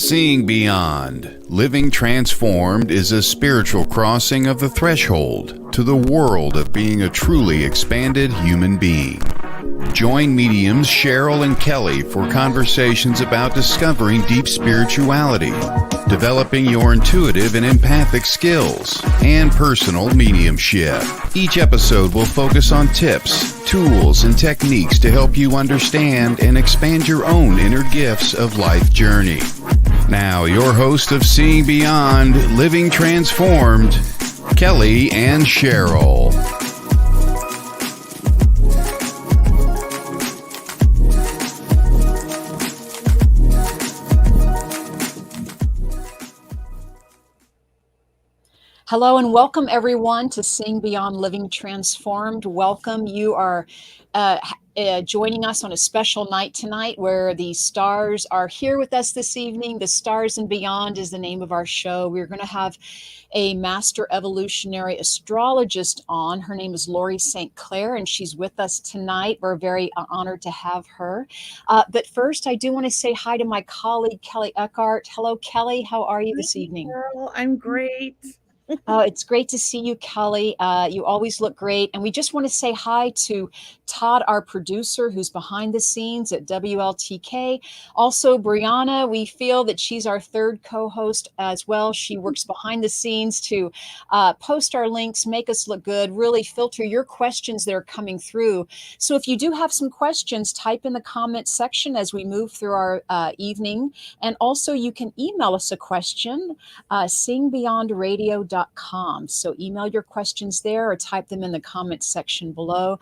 Seeing Beyond, Living Transformed is a spiritual crossing of the threshold to the world of being a truly expanded human being. Join mediums Cheryl and Kelley for conversations about discovering deep spirituality, developing your intuitive and empathic skills, and personal mediumship. Each episode will focus on tips, tools, and techniques to help you understand and expand your own inner gifts of life journey. Now, your host of Seeing Beyond, Living Transformed, Kelley and Cheryl. Hello and welcome everyone to Seeing Beyond Living Transformed. Welcome. You are joining us on a special night tonight where the stars are here with us this evening. The Stars and Beyond is the name of our show. We're going to have a Master Evolutionary Astrologist on. Her name is Laurie St Clare and she's with us tonight. We're very honored to have her. But first, I do want to say hi to my colleague, Kelley Eckhart. Hello, Kelley. How are you this evening? Cheryl, I'm great. It's great to see you, Kelley. You always look great. And we just want to say hi to Todd, our producer, who's behind the scenes at WLTK. Also, Brianna, we feel that she's our third co-host as well. She works behind the scenes to post our links, make us look good, really filter your questions that are coming through. So if you do have some questions, type in the comment section as we move through our evening. And also you can email us a question, seeingbeyondradio.com. So email your questions there or type them in the comments section below.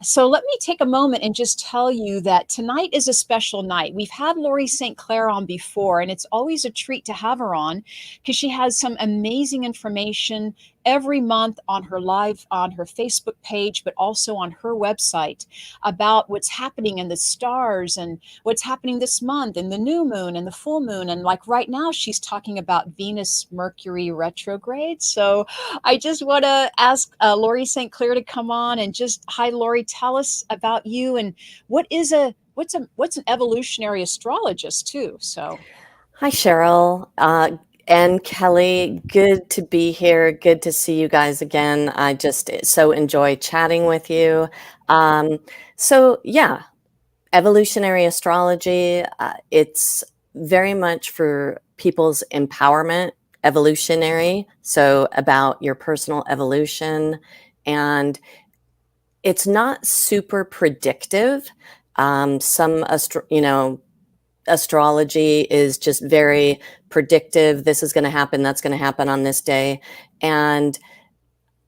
So let me take a moment and just tell you that tonight is a special night. We've had Laurie St Clare on before, and it's always a treat to have her on because she has some amazing information every month on her Facebook page, but also on her website about what's happening in the stars and what's happening this month and the new moon and the full moon. And like right now, she's talking about Venus Mercury retrograde. So I just want to ask Laurie St Clare to come on and just, hi, Laurie, tell us about you and what's an evolutionary astrologist too. So. Hi, Cheryl. And Kelley, good to be here. Good to see you guys again. I just so enjoy chatting with you. Evolutionary astrology, it's very much for people's empowerment, evolutionary, so about your personal evolution. And it's not super predictive. Astrology is just very predictive. This is going to happen. That's going to happen on this day. And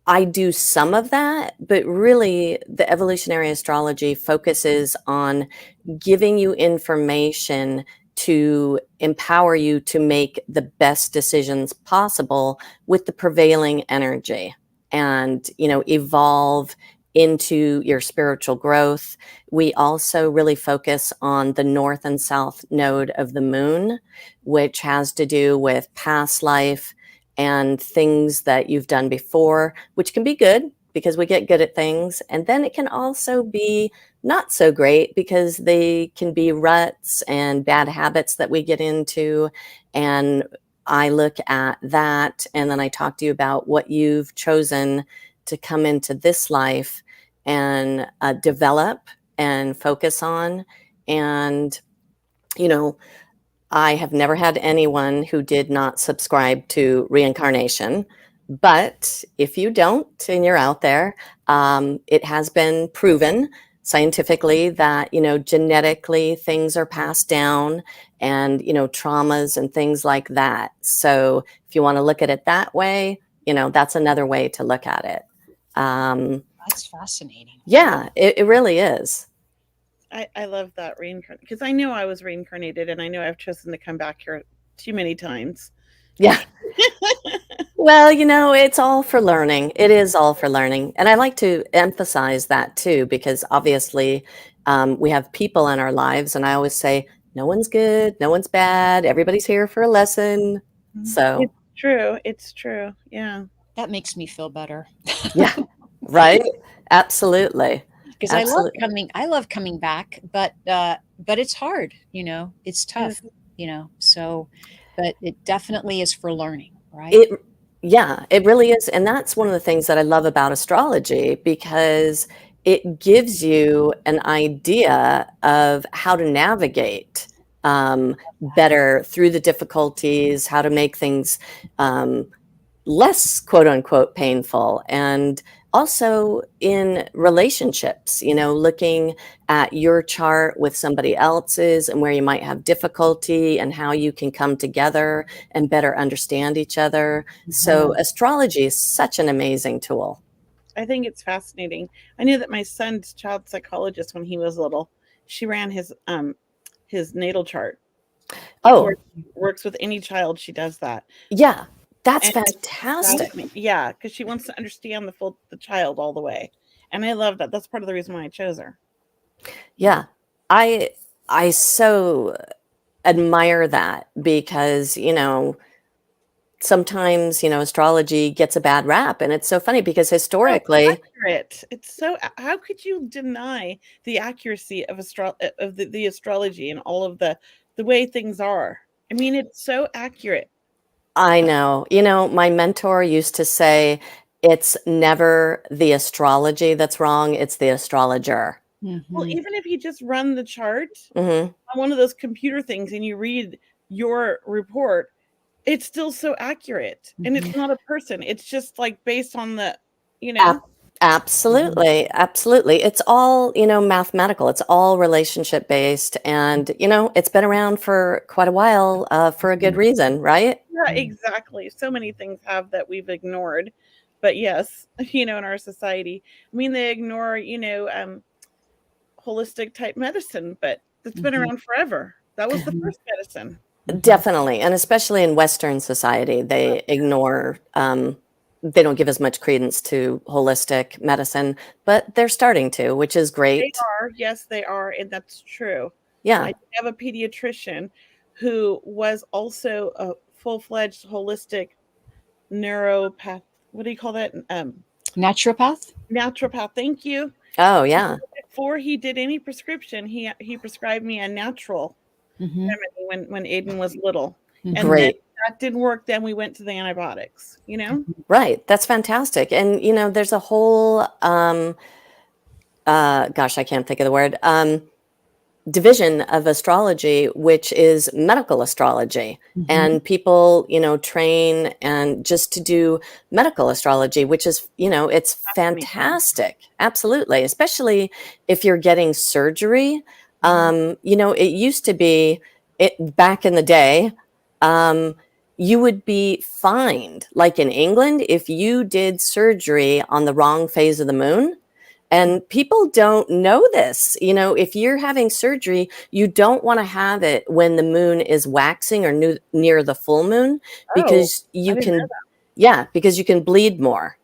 I do some of that, but really the evolutionary astrology focuses on giving you information to empower you to make the best decisions possible with the prevailing energy and, evolve into your spiritual growth. We also really focus on the north and south node of the moon, which has to do with past life and things that you've done before, which can be good because we get good at things. And then it can also be not so great because they can be ruts and bad habits that we get into. And I look at that and then I talk to you about what you've chosen to come into this life and develop and focus on. And, I have never had anyone who did not subscribe to reincarnation. But if you don't and you're out there, it has been proven scientifically that, genetically things are passed down and, traumas and things like that. So if you want to look at it that way, that's another way to look at it. That's fascinating. Yeah, it really is. I love that reincarnation because I know I was reincarnated and I know I've chosen to come back here too many times. Yeah. Well, it's all for learning. It is all for learning. And I like to emphasize that too, because obviously we have people in our lives and I always say, no one's good, no one's bad. Everybody's here for a lesson. So It's true. Yeah. That makes me feel better. Yeah. Right. Absolutely. Because I love coming back, but it's hard, it's tough, so but it definitely is for learning, right? Yeah, it really is. And that's one of the things that I love about astrology, because it gives you an idea of how to navigate better through the difficulties, how to make things less quote unquote painful. And also in relationships, looking at your chart with somebody else's and where you might have difficulty and how you can come together and better understand each other. So astrology is such an amazing tool. I think it's fascinating. I knew that my son's child psychologist, when he was little, she ran his natal chart. Oh, Works with any child. She does that. yeah. That's And fantastic. Yeah, because she wants to understand the child all the way. And I love that. That's part of the reason why I chose her. Yeah. I so admire that, because, sometimes, astrology gets a bad rap, and it's so funny because historically, so accurate. It's so, how could you deny the accuracy of the astrology and all of the way things are? I mean, it's so accurate. I know, my mentor used to say, it's never the astrology that's wrong, it's the astrologer. Well, even if you just run the chart Mm-hmm. on one of those computer things and you read your report, it's still so accurate. And it's not a person. It's just like based on the, Absolutely. Absolutely. It's all, mathematical. It's all relationship based. And, it's been around for quite a while for a good reason, right? Yeah, exactly. So many things have that we've ignored. But yes, in our society, I mean, they ignore, holistic type medicine, but it's been around forever. That was the first medicine. Definitely. And especially in Western society, they ignore, they don't give as much credence to holistic medicine, but they're starting to, which is great. They are. Yes, they are. And that's true. Yeah. I have a pediatrician who was also a full-fledged holistic neuropath. What do you call that? Naturopath? Naturopath. Thank you. Oh, yeah. Before he did any prescription, he prescribed me a natural remedy when Aiden was little. And Great. then that didn't work. Then we went to the antibiotics, Right. That's fantastic. And, there's a whole, gosh, I can't think of the word, division of astrology, which is medical astrology. And people, train and just to do medical astrology, which is, it's fantastic. Absolutely. Especially if you're getting surgery. It used to be back in the day, you would be fined, like in England, if you did surgery on the wrong phase of the moon. And people don't know this. If you're having surgery, you don't want to have it when the moon is waxing or near the full moon, because because you can bleed more.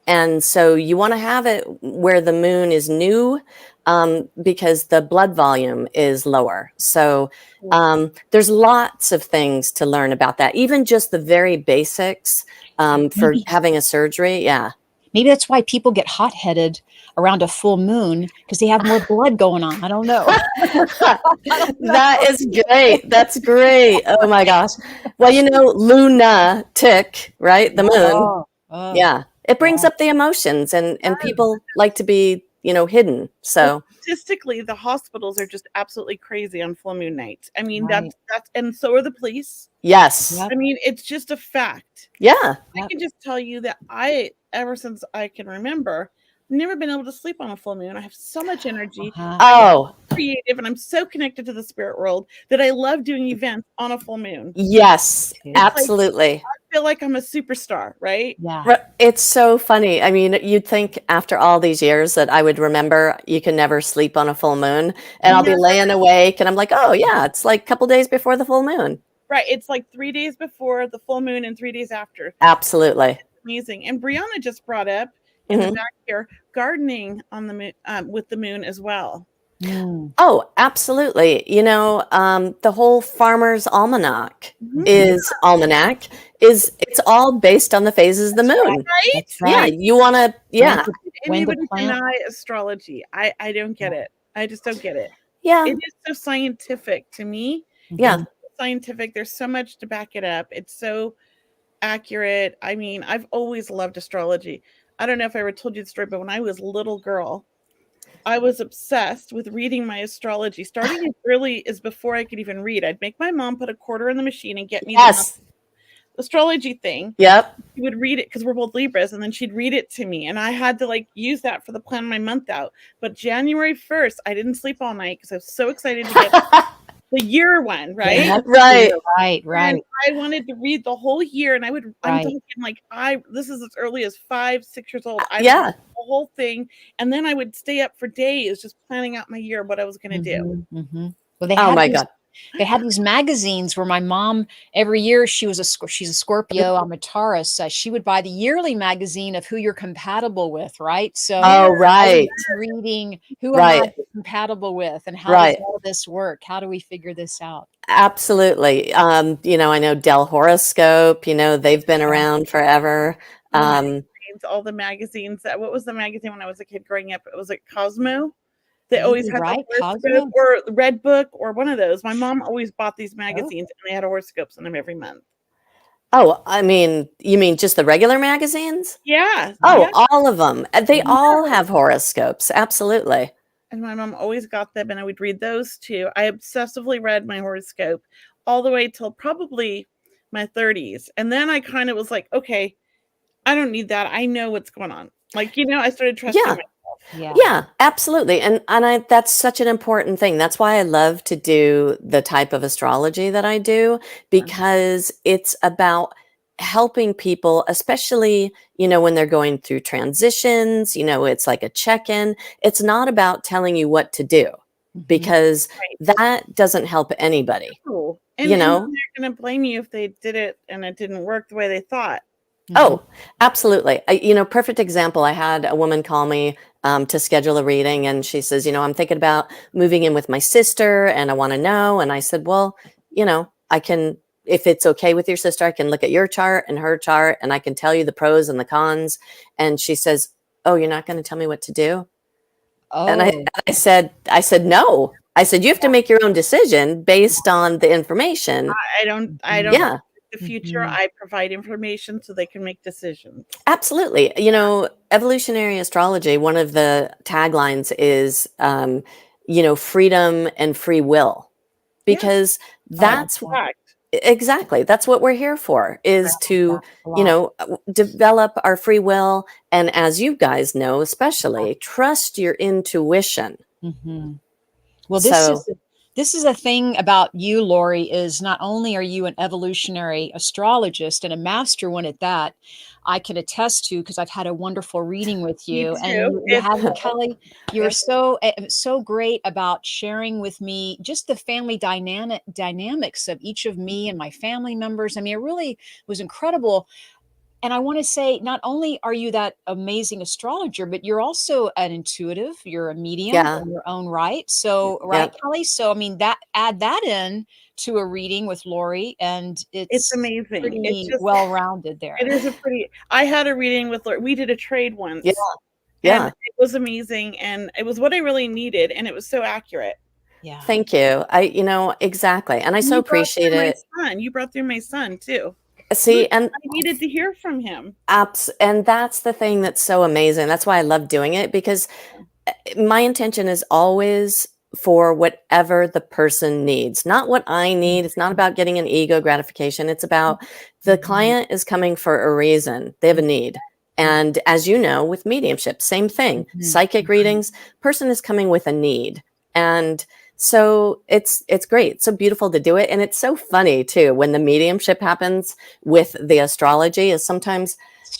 And so you want to have it where the moon is new, because the blood volume is lower. So there's lots of things to learn about that, even just the very basics for having a surgery. Yeah. Maybe that's why people get hot-headed around a full moon, because they have more blood going on. I don't know. That is great. That's great. Oh my gosh. Well, lunatic, right? The moon. Yeah. It brings up the emotions, and people like to be, hidden. So statistically, the hospitals are just absolutely crazy on full moon nights. I mean, that's and so are the police. Yes. I mean, it's just a fact. Yeah. I can just tell you that ever since I can remember, I've never been able to sleep on a full moon. I have so much energy. Oh, I'm creative, and I'm so connected to the spirit world that I love doing events on a full moon. Yes, absolutely. I feel like I'm a superstar, right? Yeah. It's so funny. I mean, you'd think after all these years that I would remember you can never sleep on a full moon, and I'll be laying awake and I'm like, oh yeah, it's like a couple days before the full moon. Right. It's like 3 days before the full moon and 3 days after. Absolutely. It's amazing. And Brianna just brought up in the back here, gardening on the moon, with the moon as well. Oh, absolutely. The whole Farmer's Almanac is it's all based on the phases of the moon. Right? Yeah, you want to, yeah. Anybody deny astrology? I don't get it. I just don't get it. Yeah. It is so scientific to me. Yeah. scientific. There's so much to back it up. It's so accurate. I mean, I've always loved astrology. I don't know if I ever told you the story, but when I was a little girl, I was obsessed with reading my astrology, starting as early as before I could even read. I'd make my mom put a quarter in the machine and get me the astrology thing. Yep. She would read it because we're both Libras, and then she'd read it to me, and I had to like use that for the plan my month out. But January 1st, I didn't sleep all night because I was so excited to get the year one, right? Yeah, Right. right. And I wanted to read the whole year, and I'm Right. talking like this is as early as 5, 6 years old. I would Yeah. read the whole thing, and then I would stay up for days just planning out my year, what I was going to do. Well, they Oh had my these, God. they had these magazines where my mom every year, she's a Scorpio, I'm a Taurus. She would buy the yearly magazine of who you're compatible with, right? So Oh, I right. was reading who am Right. I compatible with, and how Right. does all this work? How do we figure this out? Absolutely. You know, I know Del Horoscope, you know, they've been around forever. All the magazines. What was the magazine when I was a kid growing up? It was like Cosmo. They always had Right, the horoscope Cosmo. or the Red Book or one of those. My mom always bought these Oh. magazines, and they had horoscopes in them every month. Oh, I mean, you mean just the regular magazines? Yeah. Oh, Yeah. all of them. They all have horoscopes. Absolutely. And my mom always got them, and I would read those too. I obsessively read my horoscope all the way till probably my 30s. And then I kind of was like, okay, I don't need that. I know what's going on. Like, you know, I started trusting Yeah. myself. Yeah, absolutely. And that's such an important thing. That's why I love to do the type of astrology that I do, because it's about helping people, especially, you know, when they're going through transitions, you know, it's like a check-in. It's not about telling you what to do, because that doesn't help anybody. Cool. You know? And they're going to blame you if they did it and it didn't work the way they thought. Oh, absolutely. You know, perfect example. I had a woman call me to schedule a reading, and she says, you know, I'm thinking about moving in with my sister and I want to know. And I said, well, you know, I can, if it's okay with your sister, I can look at your chart and her chart and I can tell you the pros and the cons. And she says, oh, you're not going to tell me what to do? And I said, no. I said, you have to make your own decision based on the information. I don't. Yeah. The future, I provide information so they can make decisions. Absolutely. You know, evolutionary astrology, one of the taglines is, you know, freedom and free will, because that's exactly, that's what we're here for, is to, you know, develop our free will. And as you guys know, especially trust your intuition. Well, this is a thing about you, Laurie, is not only are you an evolutionary astrologist and a master one at that, I can attest to, because I've had a wonderful reading with you. And you have, Kelley, you're so great about sharing with me just the family dynamics of each of me and my family members. I mean, it really was incredible. And I want to say, not only are you that amazing astrologer, but you're also an intuitive, you're a medium in your own right. So, right, Kelley? So, I mean, add that in to a reading with Laurie, and it's amazing. Pretty it's just well-rounded there. It is I had a reading with Laurie. We did a trade once. Yeah. And it was amazing. And it was what I really needed. And it was so accurate. Yeah. Thank you. You know, exactly. And I so appreciate it. You brought through my son too. See, and I needed to hear from him. And that's the thing that's so amazing. That's why I love doing it, because my intention is always for whatever the person needs, not what I need. It's not about getting an ego gratification. It's about the client is coming for a reason. They have a need. And as you know, with mediumship, same thing. Psychic readings, person is coming with a need. And so it's great. It's so beautiful to do it. And it's so funny too, when the mediumship happens with the astrology, is sometimes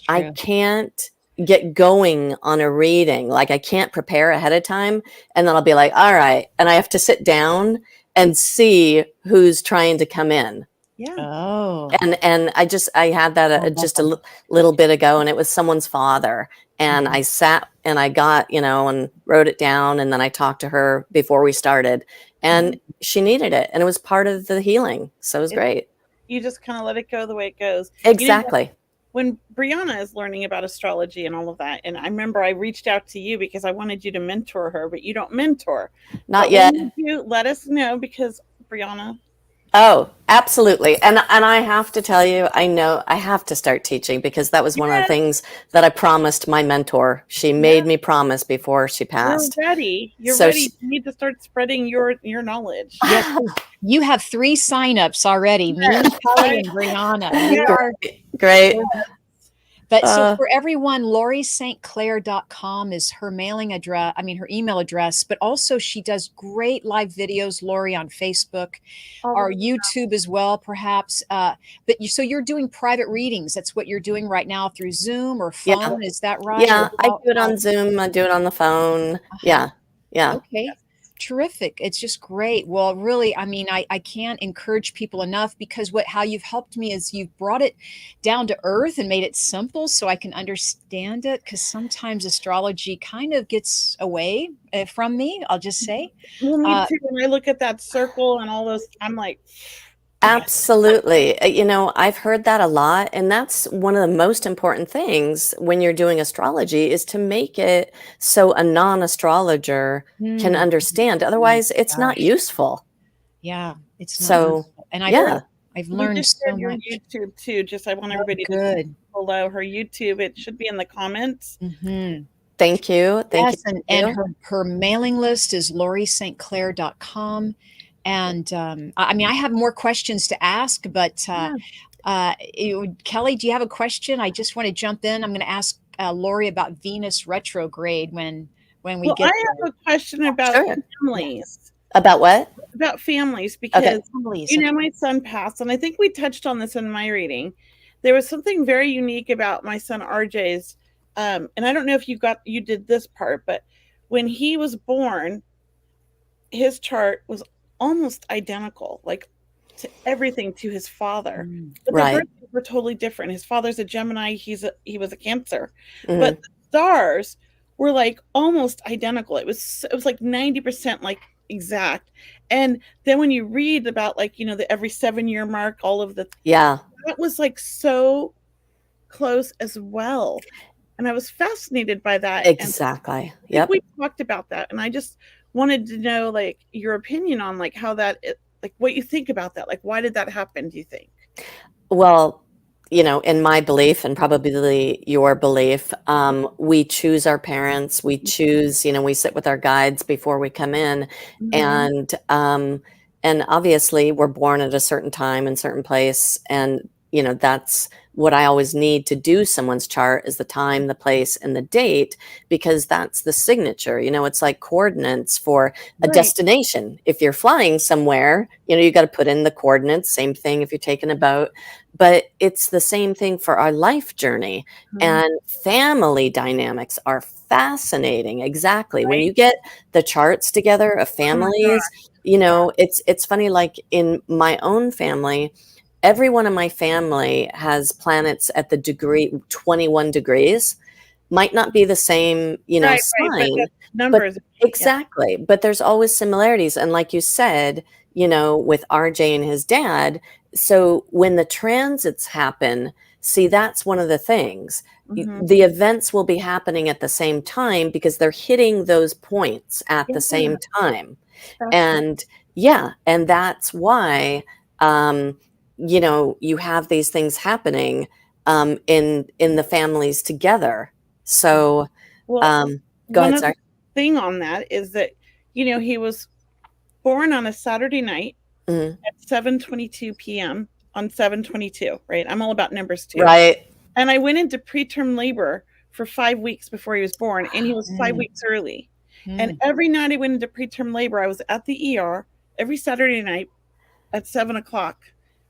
I can't get going on a reading. Like I can't prepare ahead of time. And then I'll be like, all right. And I have to sit down and see who's trying to come in. Yeah. Oh. And I had that just a little bit ago, and it was someone's father. And I sat and I got, you know, and wrote it down. And then I talked to her before we started, and she needed it. And it was part of the healing. So it was great. You just kind of let it go the way it goes. Exactly. You know, when Brianna is learning about astrology and all of that, and I remember I reached out to you because I wanted you to mentor her, but you don't mentor. Not yet. You let us know, because Brianna, Oh, absolutely. And I have to tell you, I know I have to start teaching because that was one of the Yes, things that I promised my mentor. She yeah, made me promise before she you're passed. ready. You're So ready. she, You need to start spreading your knowledge. Yes, you have 3 signups already. Me, Yes, Kelley, and Brianna. You yeah, are. great. But so Uh, for everyone, lauriestclaire.com is her mailing address, I mean, her email address, but also she does great live videos, Laurie, on Facebook, all our the YouTube as well, perhaps. But so you're doing private readings. That's what you're doing right now through Zoom or yeah. phone. Is that right? Or Yeah. I do it on Zoom. I do it on the phone. uh-huh. Yeah. Yeah. Okay. Terrific. It's just great. Well, really, I mean, I can't encourage people enough because how you've helped me is you've brought it down to earth and made it simple so I can understand it. Because sometimes astrology kind of gets away from me, I'll just say. Well, me Uh, too. When I look at that circle and all those, I'm like, Absolutely. I've heard that a lot, and that's one of the most important things when you're doing astrology is to make it so a non-astrologer can hmm, understand. oh my Otherwise, it's not gosh. useful. Yeah, it's not So, useful. And yeah. I've we learned just so shared your much. YouTube too. Just I want Oh, everybody to see good. below her YouTube. It should be in the comments. Hmm. Thank you. Thank you. Yes, and, Thank and you. her mailing list is lauriestclaire.com. And I mean, I have more questions to ask, but Kelley, do you have a question? I just want to jump in. I'm going to ask Laurie about Venus retrograde when we Well, I get have a question about Sure. families. About what? About families, Okay. because families. my son passed, and I think we touched on this in my reading. There was something very unique about my son RJ's, and I don't know if you did this part, but when he was born, his chart was almost identical, like to everything to his father. But their Right. birthdays were totally different. His father's a Gemini, he was a Cancer. But Mhm. the stars were like almost identical. It was like 90% like exact. And then when you read about like, the every 7-year mark, all of Yeah. that was like so close as well. And I was fascinated by that. And Exactly. I think Yep. we talked about that, and I just wanted to know like your opinion on like how like what you think about that. Like, why did that happen, do you think? Well, in my belief and probably your belief, we choose our parents. We choose, we sit with our guides before we come in, Mhm. and obviously we're born at a certain time and certain place, and that's what I always need to do someone's chart is the time, the place, and the date because that's the signature. It's like coordinates for a Right. destination. If you're flying somewhere, you got to put in the coordinates. Same thing if you're taking a boat. But it's the same thing for our life journey. Mhm. And family dynamics are fascinating. Exactly. When Right. you get the charts together of Oh my families, gosh. Yeah. it's funny, like in my own family, everyone in my family has planets at the degree 21 degrees. Might not be the same, Right, but sign, the but numbers. Yeah. exactly. But there's always similarities. And like you said, with RJ and his dad, so when the transits happen, see, that's one of the things. Mhm. The events will be happening at the same time because they're hitting those points at the Yeah, same time. fascinating. And yeah, and that's why you have these things happening in the families together. So Well, um go one ahead, other sorry. thing on that is that, he was born on a Saturday night Mhm. at 7:22 p.m. on 7/22, right? I'm all about numbers too. Right. And I went into preterm labor for 5 weeks before he was born, and he was 5 Mm, weeks early. And mm. every night I went into preterm labor, I was at the ER every Saturday night at 7 o'clock.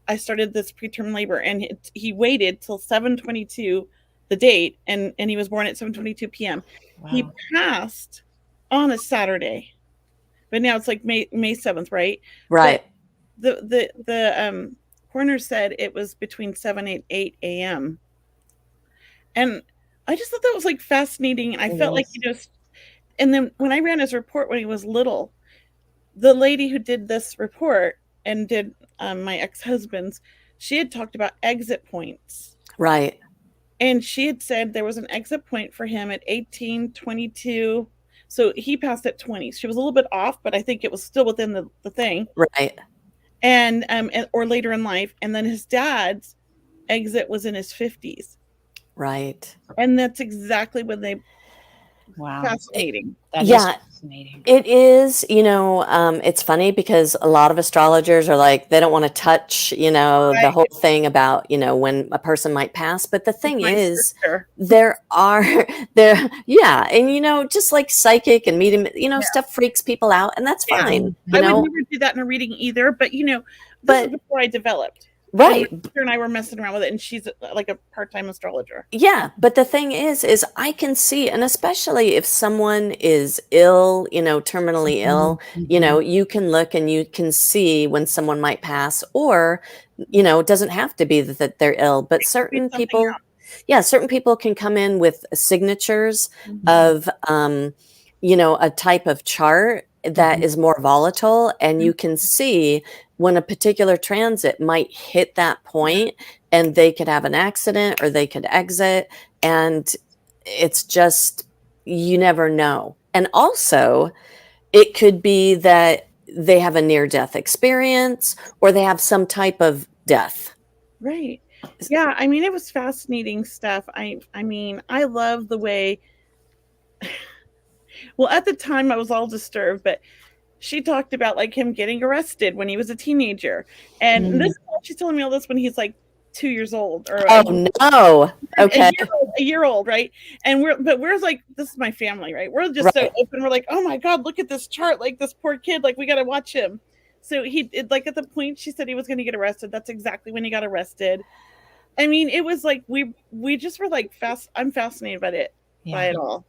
I started this preterm labor, and he waited till 7:22, the date, and he was born at 7:22 p.m. He Wow. passed on a Saturday, but now it's like May 7th, right? But Right. the coroner said it was between 7 and 8 a.m. And I just thought that was like fascinating. And I It felt like, is. and then when I ran his report when he was little, the lady who did this report and did my ex-husband's, she had talked about exit points. Right. And she had said there was an exit point for him at 18, 22. So he passed at 20. She was a little bit off, but I think it was still within the thing. Right. or later in life, and then his dad's exit was in his 50s. Right. And that's exactly when they Wow. fascinating. That is Yeah, fascinating. it is. It's funny because a lot of astrologers are like, they don't want to touch, the Right. whole thing about, when a person might pass. But the thing My is, sister. there are yeah. And, just like psychic and medium, stuff freaks people out, and that's Yeah. fine, I would never do that in a reading either, but this But- is before I developed. right. And my sister and I were messing around with it, and she's like a part-time astrologer. Yeah, but the thing is I can see, and especially if someone is ill, terminally ill, you can look and you can see when someone might pass, or, it doesn't have to be that they're ill, but certain something people, certain people can come in with signatures of, a type of chart that is more volatile, and you can see when a particular transit might hit that point, and they could have an accident or they could exit, and it's just, you never know. And also, it could be that they have a near-death experience, or they have some type of death. Right. Yeah, I mean, it was fascinating stuff. I mean, I love the way well, at the time I was all disturbed, but she talked about like him getting arrested when he was a teenager. And she's telling me all this when he's like 2 years old, or no. Okay. a year old, right? And we're like, this is my family, right? We're just so open. We're like, oh my God, look at this chart. Like, this poor kid, like, we got to watch him. So like, at the point she said he was going to get arrested, that's exactly when he got arrested. I mean, it was like, we just were like, I'm fascinated by it all.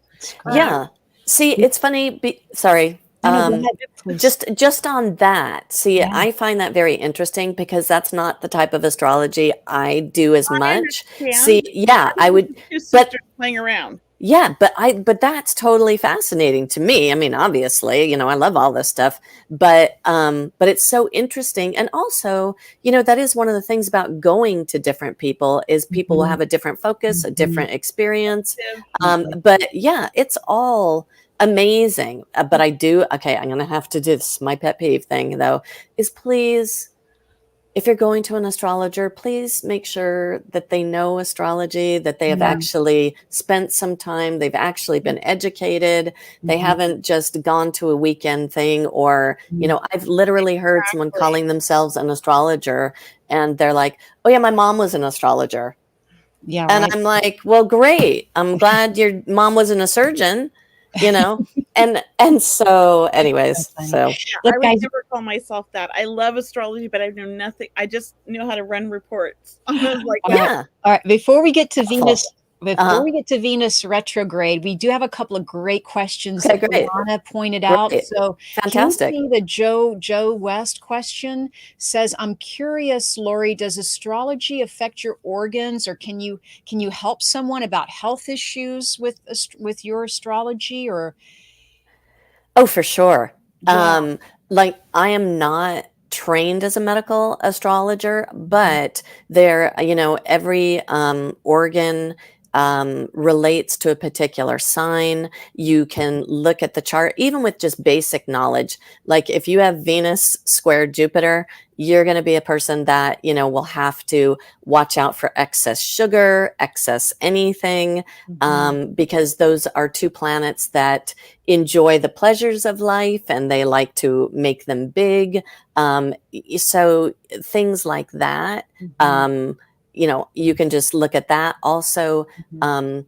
Yeah. See, it's funny. Sorry. Just on that. See, I find that very interesting, because that's not the type of astrology I do as much. See, I would, but playing around. Yeah, but that's totally fascinating to me. I mean, obviously, I love all this stuff, but it's so interesting. And also, that is one of the things about going to different people, is people will have a different focus, a different experience. But yeah, it's all amazing. But I'm going to have to do this. My pet peeve thing, though, is please, if you're going to an astrologer, please make sure that they know astrology, that they have actually spent some time, they've actually been educated, they haven't just gone to a weekend thing, or, I've literally heard someone calling themselves an astrologer, and they're like, oh yeah, my mom was an astrologer. Yeah. And I'm like, well, great. I'm glad your mom wasn't a surgeon, and so anyways, so I would never call myself that. I love astrology, but I know nothing. I just know how to run reports. I was like, all right. Before we get to Venus, we get to Venus retrograde, we do have a couple of great questions that Brianna pointed out. So fantastic. Can you see the Joe West question? Says, I'm curious, Laurie, does astrology affect your organs, or can you help someone about health issues with your astrology? Or oh, for sure. Like, I am not trained as a medical astrologer, but there, every organ relates to a particular sign. You can look at the chart, even with just basic knowledge. Like, if you have Venus squared Jupiter, you're going to be a person that, will have to watch out for excess sugar, excess anything, because those are two planets that enjoy the pleasures of life, and they like to make them big. So things like that, you can just look at that. Also, a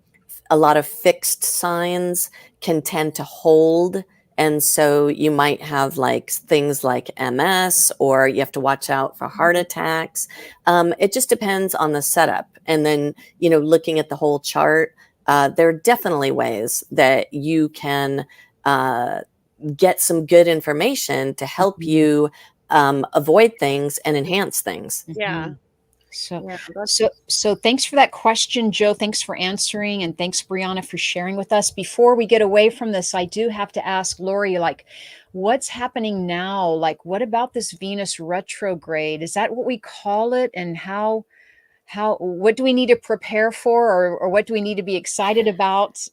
lot of fixed signs can tend to hold. And so you might have like things like MS, or you have to watch out for heart attacks. It just depends on the setup. And then, looking at the whole chart, there are definitely ways that you can get some good information to help you avoid things and enhance things. Yeah. So thanks for that question, Joe. Thanks for answering, and thanks, Brianna, for sharing with us. Before we get away from this, I do have to ask Laurie, like, what's happening now? Like, what about this Venus retrograde? Is that what we call it? And what do we need to prepare for, or what do we need to be excited about?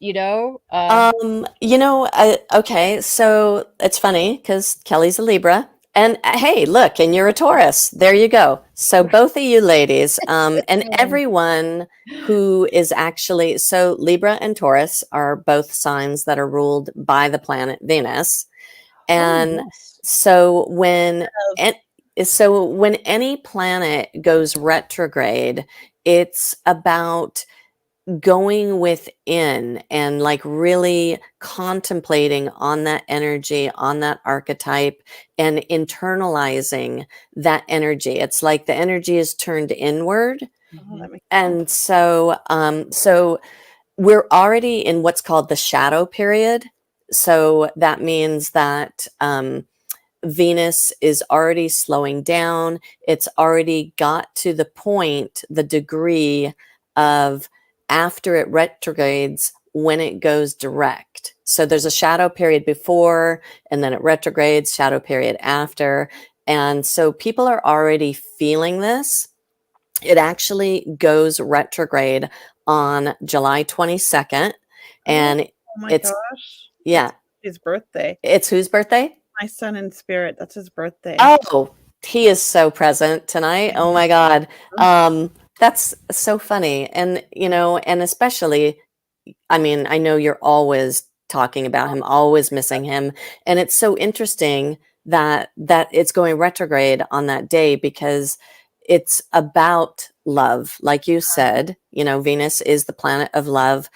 Okay, so it's funny because Kelly's a Libra. And hey, look, and you're a Taurus. There you go. So both of you ladies, and everyone who is actually, so Libra and Taurus are both signs that are ruled by the planet Venus. And yes. so when any planet goes retrograde, it's about going within and like really contemplating on that energy, on that archetype, and internalizing that energy. It's like the energy is turned inward. Oh, that makes And so so we're already in what's called the shadow period. So that means that Venus is already slowing down. It's already got to the point, the degree of after it retrogrades when it goes direct. So there's a shadow period before, and then it retrogrades, shadow period after. And so people are already feeling this. It actually goes retrograde on July 22nd. And Oh my it's, gosh. yeah. It's his birthday. It's whose birthday? My son in spirit. That's his birthday. Oh, he is so present tonight. Oh my God. That's so funny. And, you know, and especially, I mean, I know you're always talking about him, always missing him. And it's so interesting that it's going retrograde on that day because it's about love. Like you said, you know, Venus is the planet of love.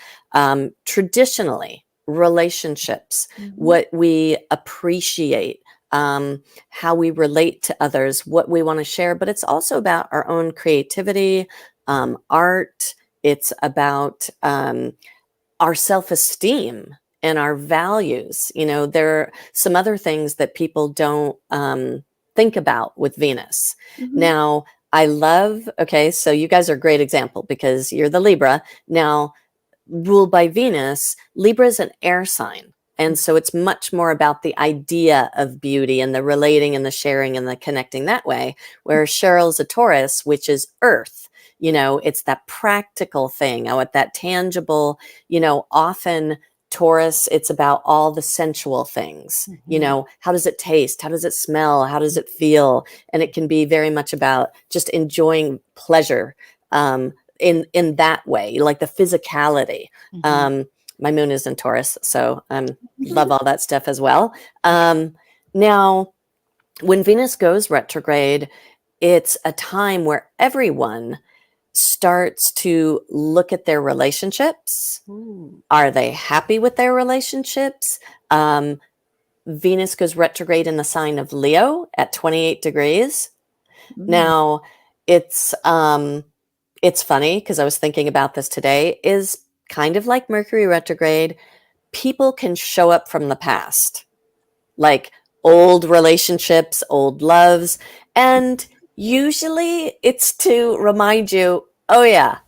Traditionally, relationships, what we appreciate, how we relate to others, what we want to share, but it's also about our own creativity, art. It's about our self-esteem and our values. You know, there are some other things that people don't think about with Venus. Now, I love, okay, so you guys are a great example because you're the Libra. Now, ruled by Venus, Libra is an air sign. And so it's much more about the idea of beauty and the relating and the sharing and the connecting that way. Whereas Cheryl's a Taurus, which is earth. You know, it's that practical thing, that tangible, you know, often Taurus, it's about all the sensual things. You know, how does it taste? How does it smell? How does it feel? And it can be very much about just enjoying pleasure in that way, like the physicality. My moon is in Taurus, so love all that stuff as well. Now, when Venus goes retrograde, it's a time where everyone starts to look at their relationships. Are they happy with their relationships? Venus goes retrograde in the sign of Leo at 28 degrees. Now, it's funny because I was thinking about this today, is kind of like Mercury retrograde. People can show up from the past, like old relationships, old loves, and usually it's to remind you, oh yeah,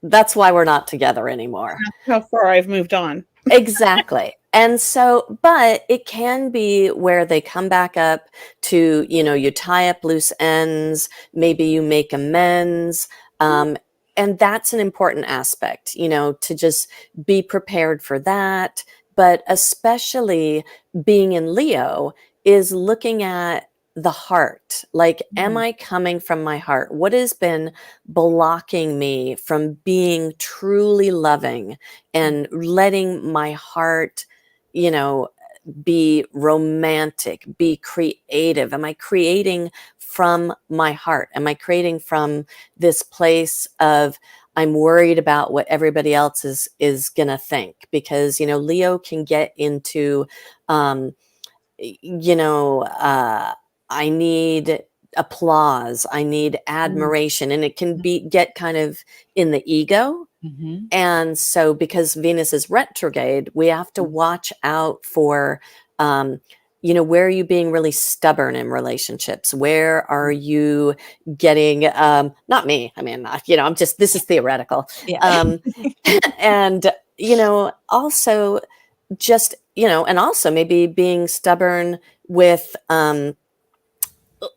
that's why we're not together anymore. How far I've moved on. Exactly. And so, but it can be where they come back up to, you know, you tie up loose ends, maybe you make amends. And that's an important aspect, you know, to just be prepared for that. But especially being in Leo is looking at the heart. Like, am I coming from my heart? What has been blocking me from being truly loving and letting my heart, you know, be romantic, be creative? Am I creating from my heart? Am I creating from this place of I'm worried about what everybody else is gonna think? Because, you know, Leo can get into you know, I need applause, I need admiration, and it can get kind of in the ego. And so because Venus is retrograde, we have to watch out for, you know, where are you being really stubborn in relationships? Where are you getting, not me, I mean, you know, this is theoretical. And, you know, also just, you know, and also maybe being stubborn with,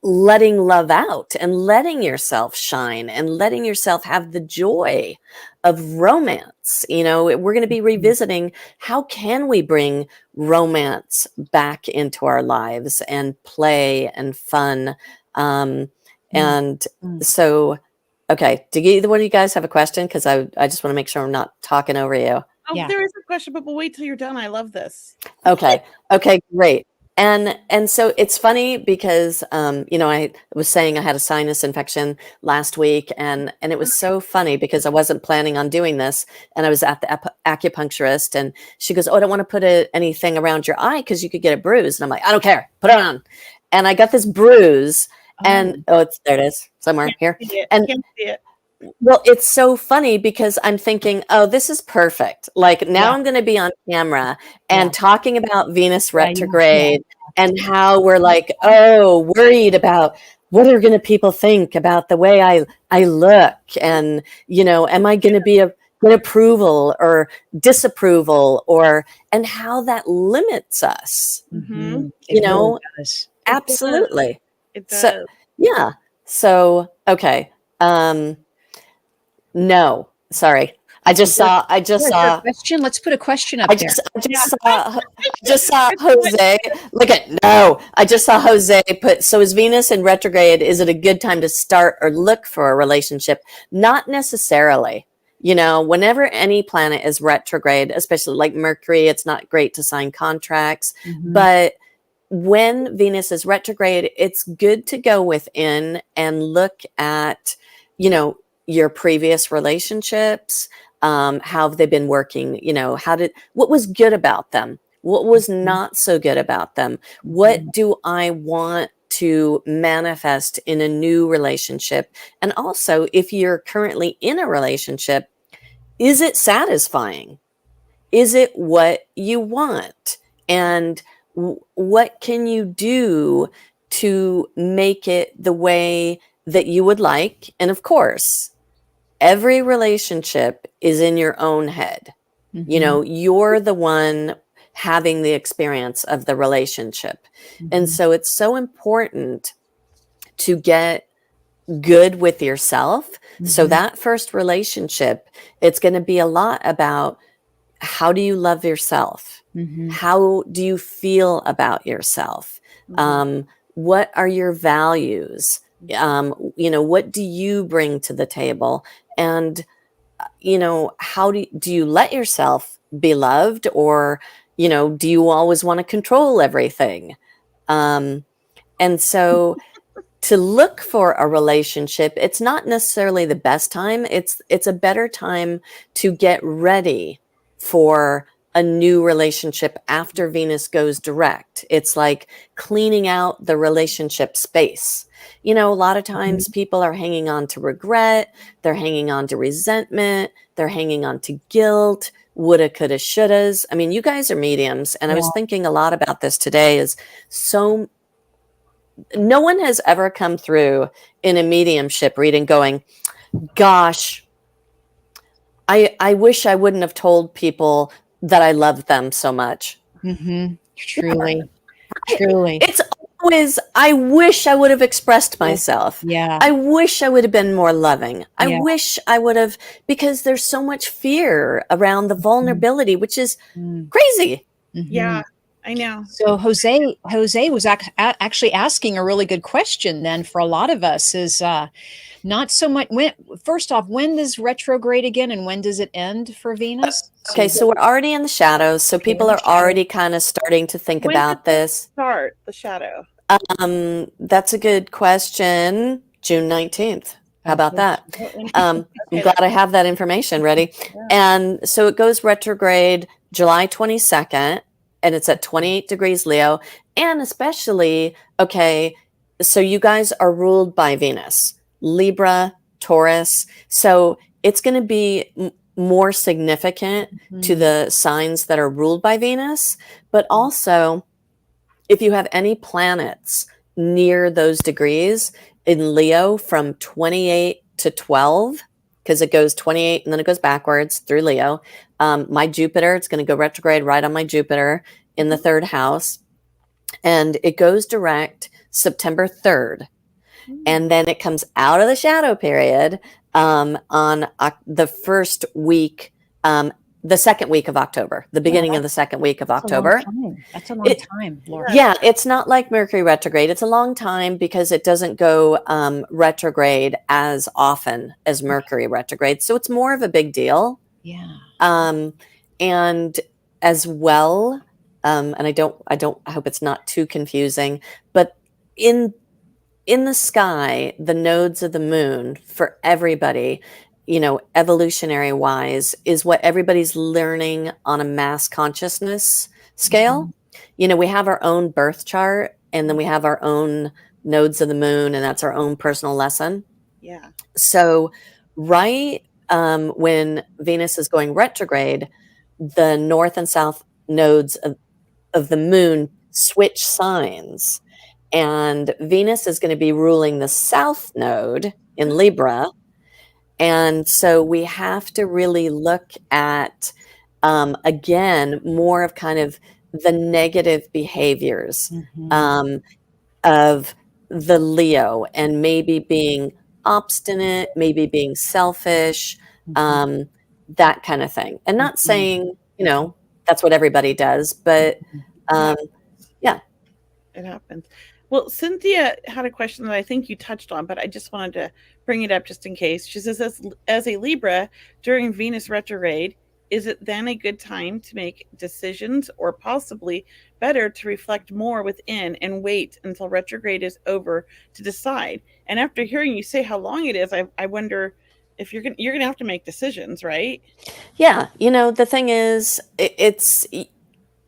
letting love out and letting yourself shine and letting yourself have the joy of romance. You know, we're going to be revisiting how can we bring romance back into our lives and play and fun. And so, okay, do either one of you guys have a question? Because I just want to make sure I'm not talking over you. Oh, Yeah. there is a question, but we'll wait till you're done. I love this. Okay, great. And so it's funny because you know, I was saying I had a sinus infection last week, and it was so funny because I wasn't planning on doing this, and I was at the acupuncturist, and she goes, "Oh, I don't want to put anything around your eye because you could get a bruise." And I'm like, "I don't care, put it on." And I got this bruise, and there it is somewhere here. And Can't see it. well, it's so funny because I'm thinking, oh, this is perfect. Like now I'm going to be on camera and talking about Venus retrograde and how we're like, oh, worried about what are going to people think about the way I look, and you know, am I going to be a good approval or disapproval, or and how that limits us. Mm-hmm. You know, Really does. absolutely. It does. So yeah. So okay. No, sorry. I just saw Question. Let's put a question up I there. just saw Jose. Look at no. I just saw Jose put, so is Venus in retrograde? Is it a good time to start or look for a relationship? Not necessarily. You know, whenever any planet is retrograde, especially like Mercury, it's not great to sign contracts. But when Venus is retrograde, it's good to go within and look at, you know, your previous relationships. How have they been working? You know, what was good about them? What was not so good about them? What do I want to manifest in a new relationship? And also, if you're currently in a relationship, is it satisfying? Is it what you want? And what can you do to make it the way that you would like? And of course, every relationship is in your own head. You know, you're the one having the experience of the relationship. And so it's so important to get good with yourself. So that first relationship, it's going to be a lot about how do you love yourself? How do you feel about yourself? What are your values? You know, what do you bring to the table? And, you know, how do you let yourself be loved? Or, you know, do you always want to control everything? And so to look for a relationship, it's not necessarily the best time. It's a better time to get ready for a new relationship after Venus goes direct. It's like cleaning out the relationship space. You know, a lot of times people are hanging on to regret, they're hanging on to resentment, they're hanging on to guilt, woulda, coulda, shouldas. I mean, you guys are mediums, and I was thinking a lot about this today. No one has ever come through in a mediumship reading going, gosh, I wish I wouldn't have told people that I loved them so much. Truly. It's always, I wish I would have expressed myself. I wish I would have been more loving. I wish I would have, because there's so much fear around the vulnerability, which is crazy. Yeah, I know. So Jose was actually asking a really good question then for a lot of us is not so much first off, when does retrograde again and when does it end for Venus? Okay, so we're already in the shadows, so people are already kind of starting to think about this. Start the shadow. That's a good question. June 19th. How about that? I'm glad I have that information ready. And so it goes retrograde July 22nd, and it's at 28 degrees Leo. And especially, okay, so you guys are ruled by Venus, Libra, Taurus. So it's going to be more significant to the signs that are ruled by Venus. But also, if you have any planets near those degrees in Leo from 28 to 12, because it goes 28 and then it goes backwards through Leo. My Jupiter, it's going to go retrograde right on my Jupiter in the third house. And it goes direct September 3rd. Mm. And then it comes out of the shadow period on the first week, the second week of October, the beginning of the second week of October. That's a long time, Laura. Yeah, it's not like Mercury retrograde. It's a long time because it doesn't go retrograde as often as Mercury retrograde. So it's more of a big deal. Yeah. And as well, and I hope it's not too confusing, but in the sky, the nodes of the moon for everybody, evolutionary wise, is what everybody's learning on a mass consciousness scale. We have our own birth chart, and then we have our own nodes of the moon, and that's our own personal lesson. Yeah. So right when Venus is going retrograde, the north and south nodes of the moon switch signs. And Venus is going to be ruling the south node in Libra. And so we have to really look at, again, more of kind of the negative behaviors of the Leo, and maybe being obstinate, maybe being selfish, that kind of thing. And not saying, that's what everybody does, but yeah. It happens. Well, Cynthia had a question that I think you touched on, but I just wanted to bring it up just in case. She says, as a Libra during Venus retrograde, is it then a good time to make decisions, or possibly better to reflect more within and wait until retrograde is over to decide? And after hearing you say how long it is, I wonder if you're gonna have to make decisions, right? Yeah. The thing is,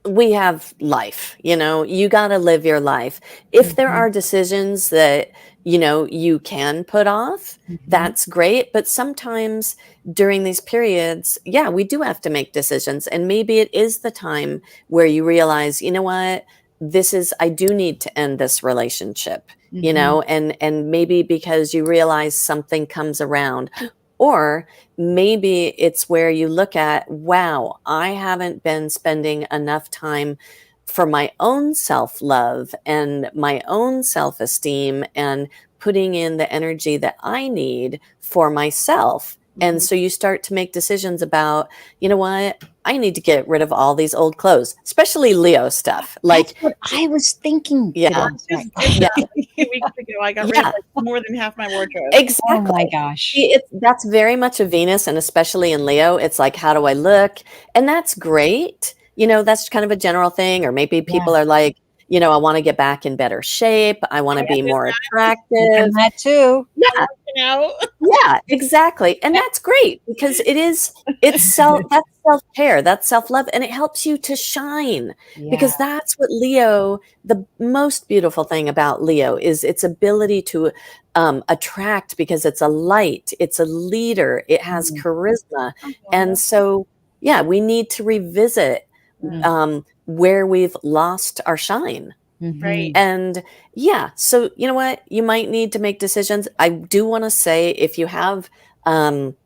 we have life, you got to live your life. If there are decisions that, you can put off, that's great. But sometimes during these periods, we do have to make decisions. And maybe it is the time where you realize, you know what, I do need to end this relationship, and maybe because you realize something comes around. Or maybe it's where you look at, wow, I haven't been spending enough time for my own self-love and my own self-esteem and putting in the energy that I need for myself. And so you start to make decisions about, you know what, I need to get rid of all these old clothes, especially Leo stuff. Like, that's what I was thinking. Yeah. A few weeks ago, I got rid of more than half my wardrobe. Exactly. Oh my gosh. That's very much a Venus, and especially in Leo, it's like, how do I look? And that's great. That's kind of a general thing. Or maybe people are like, I want to get back in better shape. I want to be more attractive. And that too. Yeah. Yeah, exactly. And that's great, because that's self-care, that's self-love, and it helps you to shine, because that's what Leo, the most beautiful thing about Leo is its ability to attract, because it's a light, it's a leader, it has charisma. And so, we need to revisit where we've lost our shine. Right. And so you know what? You might need to make decisions. I do want to say, if you have one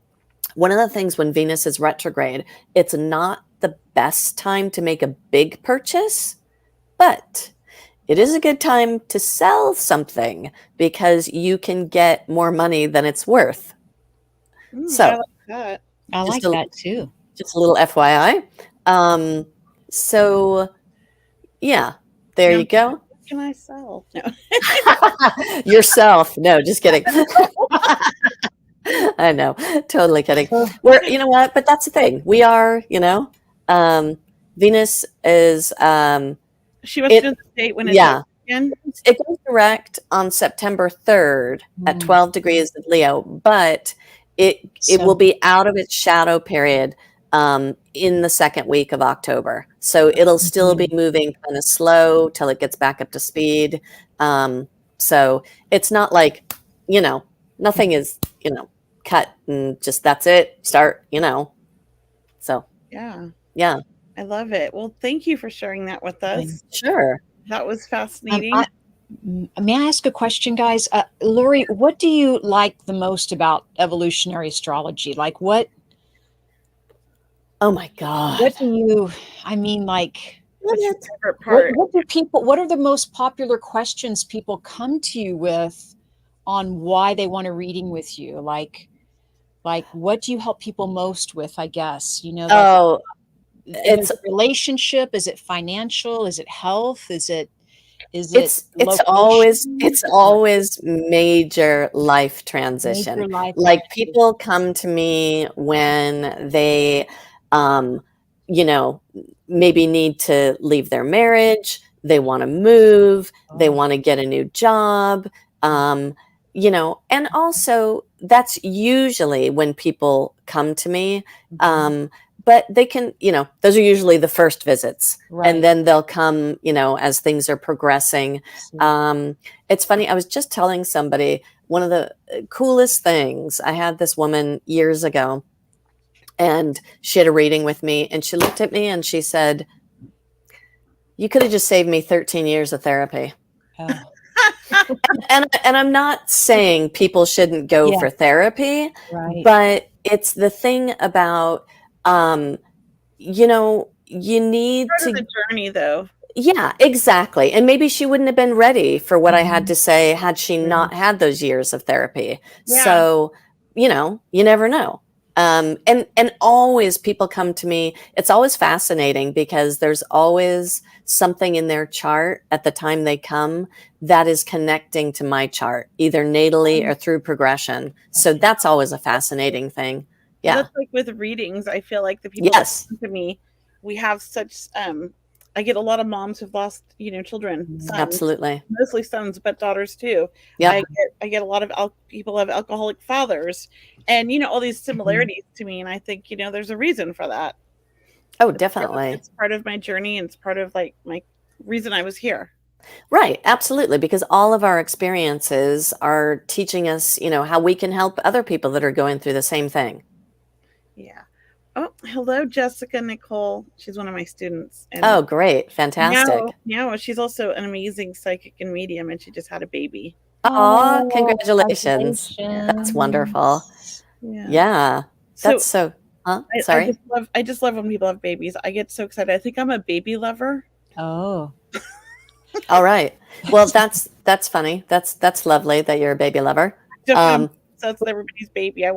of the things when Venus is retrograde, it's not the best time to make a big purchase, but it is a good time to sell something, because you can get more money than it's worth. So I like that. I like that too. Just a little FYI. So there you go. What can I sell? No. Yourself. No, just kidding. I know. Totally kidding. You know what? But that's the thing. We are, Venus is. She must have been the date when it again. It goes direct on September 3rd at 12 degrees of Leo, but it will be out of its shadow period in the second week of October. So it'll still be moving kind of slow till it gets back up to speed. So it's not like, nothing is, cut and just that's it. Start, So yeah. I love it. Well, thank you for sharing that with us. Sure. That was fascinating. May I ask a question, guys? Laurie, what do you like the most about evolutionary astrology? Like what? Oh my God. What do you? I mean, like What's your favorite part? What are the most popular questions people come to you with on why they want a reading with you? Like what do you help people most with, I guess? Oh, is it relationship? Is it financial? Is it health? Is it it's location? always major life transition. Major life Like transition. people come to me when they maybe need to leave their marriage, they want to move, they want to get a new job, and also that's usually when people come to me. But they can, those are usually the first visits. Right. And then they'll come, as things are progressing. It's funny. I was just telling somebody one of the coolest things. I had this woman years ago, and she had a reading with me, and she looked at me and she said, "You could have just saved me 13 years of therapy." Oh. and I'm not saying people shouldn't go for therapy, right. but it's the thing about, you need part of the journey, though. Yeah, exactly. And maybe she wouldn't have been ready for what I had to say had she not had those years of therapy. Yeah. So, you never know. And always people come to me. It's always fascinating because there's always something in their chart at the time they come that is connecting to my chart, either natally or through progression. So that's always a fascinating thing. Yeah. That's like with readings. I feel like the people that come to me, we have such, I get a lot of moms who've lost, children, sons, absolutely, mostly sons, but daughters too. Yeah. I get a lot of people have alcoholic fathers, and all these similarities to me. And I think there's a reason for that. Oh, definitely. It's part of my journey, and it's part of like my reason I was here. Right, absolutely, because all of our experiences are teaching us, how we can help other people that are going through the same thing. Yeah. Oh, hello, Jessica Nicole. She's one of my students. And oh, great. Fantastic. Now she's also an amazing psychic and medium, and she just had a baby. Oh, congratulations. That's wonderful. Yeah. That's so sorry. I just love when people have babies. I get so excited. I think I'm a baby lover. Oh. All right. Well, that's funny. That's lovely that you're a baby lover. So it's everybody's baby. I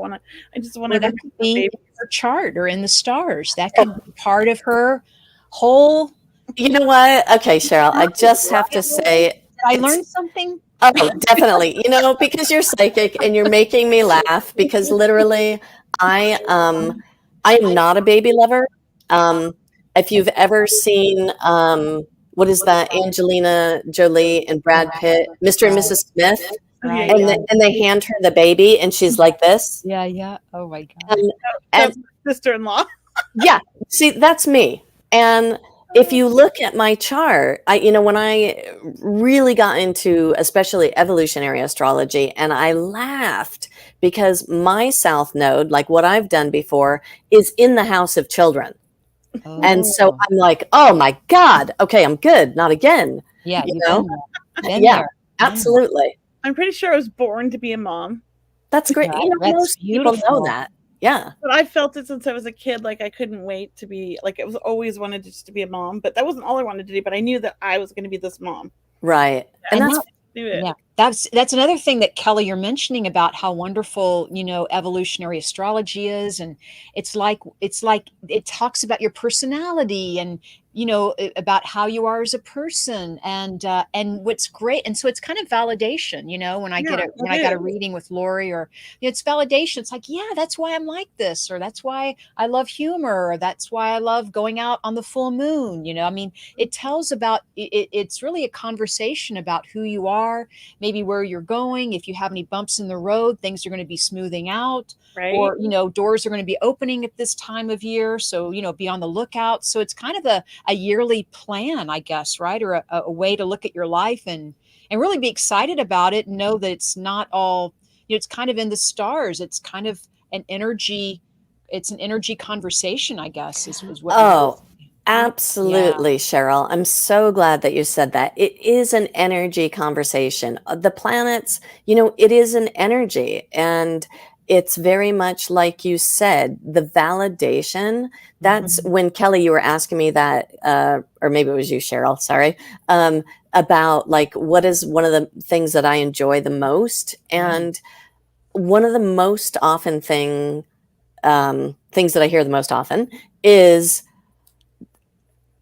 just want to be in her chart or in the stars. That can be part of her whole. You know what? Okay, Cheryl, I just have to say, I learned something. Oh, definitely. Because you're psychic and you're making me laugh because literally I am not a baby lover. If you've ever seen what is that, Angelina Jolie and Brad Pitt, Mr. and Mrs. Smith, and they hand her the baby and she's like this. Yeah. Oh my God. And sister-in-law. Yeah. See, that's me. And if you look at my chart, when I really got into especially evolutionary astrology, and I laughed because my South Node, like what I've done before, is in the house of children. Oh. And so I'm like, oh my God, okay, I'm good, not again. Yeah, yeah, absolutely. I'm pretty sure I was born to be a mom. That's great. That's most beautiful. people know that. Yeah. But I felt it since I was a kid. Like I couldn't wait to be it was always wanted just to be a mom, but that wasn't all I wanted to do. But I knew that I was going to be this mom. Right. And that's another thing that Kelley, you're mentioning about how wonderful, evolutionary astrology is. And it's like it talks about your personality and, about how you are as a person and what's great. And so it's kind of validation, when I got a reading with Laurie or it's validation. It's like, yeah, that's why I'm like this, or that's why I love humor, or that's why I love going out on the full moon. It tells about it's really a conversation about who you are, maybe where you're going. If you have any bumps in the road, things are going to be smoothing out. Right. Or, doors are going to be opening at this time of year. So, be on the lookout. So it's kind of a yearly plan, I guess, right? Or a way to look at your life and really be excited about it and know that it's not all, it's kind of in the stars. It's kind of an energy conversation, I guess, is what. Oh, absolutely, Cheryl. I'm so glad that you said that. It is an energy conversation. The planets, it is an energy. And it's very much like you said, the validation. That's when, Kelley, you were asking me that, or maybe it was you, Cheryl, sorry, about like, what is one of the things that I enjoy the most? And one of the most often things that I hear the most often is,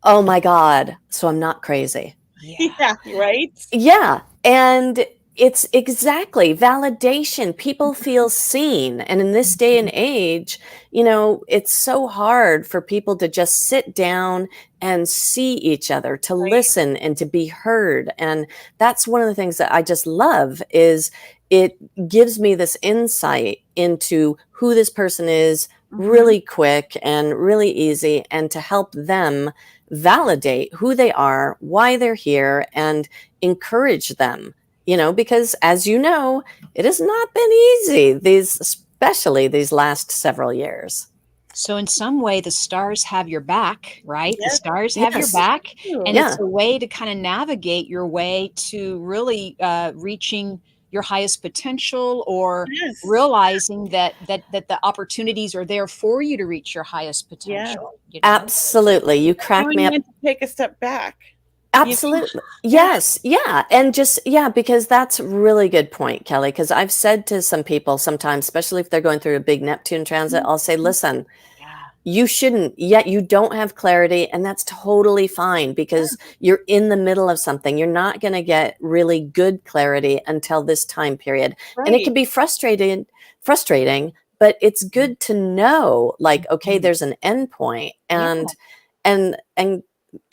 oh my God, so I'm not crazy. Yeah, right? Yeah. And it's exactly validation. People feel seen. And in this day and age, it's so hard for people to just sit down and see each other, to listen and to be heard. And that's one of the things that I just love, is it gives me this insight into who this person is really quick and really easy, and to help them validate who they are, why they're here, and encourage them, because as you know, it has not been easy, especially these last several years. So in some way, the stars have your back, right? Yes. The stars have your back, and Yeah. it's a way to kind of navigate your way to really reaching your highest potential, or realizing that the opportunities are there for you to reach your highest potential. Absolutely. You crack me up. To take a step back. Absolutely. Yes. Yeah. And just, because that's a really good point, Kelley, because I've said to some people sometimes, especially if they're going through a big Neptune transit, I'll say, listen, you shouldn't yet. You don't have clarity, and that's totally fine, because you're in the middle of something. You're not going to get really good clarity until this time period. And it can be frustrating, but it's good to know, like, okay, there's an end point. And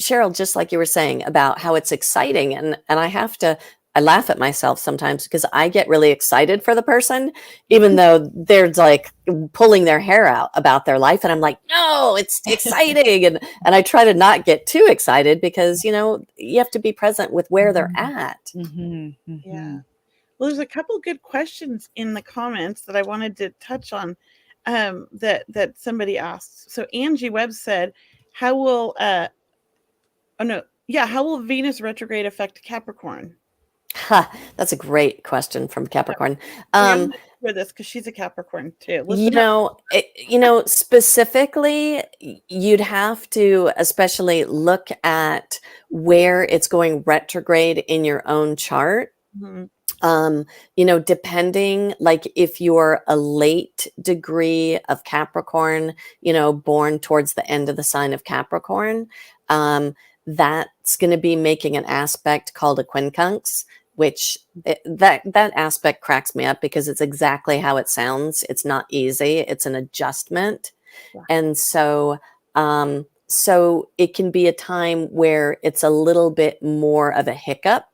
Cheryl, just like you were saying about how it's exciting, and I laugh at myself sometimes, because I get really excited for the person, even though they're like pulling their hair out about their life. And I'm like, no, it's exciting. and I try to not get too excited, because, you have to be present with where they're at. Yeah. Well, there's a couple good questions in the comments that I wanted to touch on, that somebody asked. So Angie Webb said, how will Venus retrograde affect Capricorn? That's a great question from Capricorn. For this, because she's a Capricorn too. Specifically, you'd have to especially look at where it's going retrograde in your own chart. Depending, like if you're a late degree of Capricorn, born towards the end of the sign of Capricorn, that's going to be making an aspect called a quincunx, which that aspect cracks me up, because it's exactly how it sounds. It's not easy. It's an adjustment. And so it can be a time where it's a little bit more of a hiccup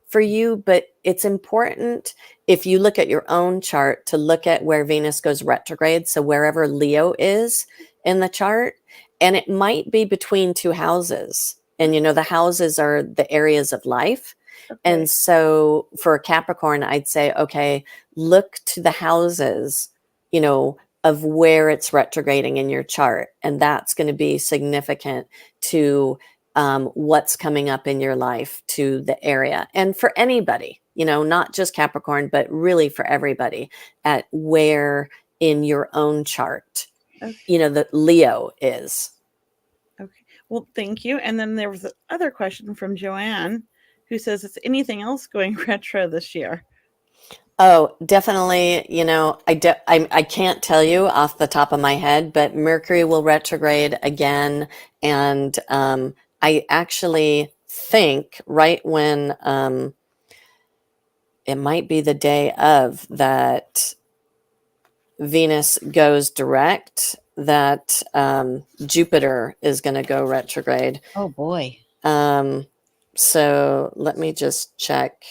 for you, but it's important, if you look at your own chart, to look at where Venus goes retrograde. So wherever Leo is in the chart, and it might be between two houses. And, the houses are the areas of life. And so for Capricorn, I'd say, okay, look to the houses, of where it's retrograding in your chart. And that's going to be significant to what's coming up in your life, to the area. And for anybody, not just Capricorn, but really for everybody, at where in your own chart, that Leo is. Okay. Well, thank you. And then there was another question from Joanne, who says, is anything else going retro this year? Oh, definitely. I can't tell you off the top of my head, but Mercury will retrograde again. And I actually think right when it might be the day of that Venus goes direct, that Jupiter is going to go retrograde. Oh boy. So let me just check.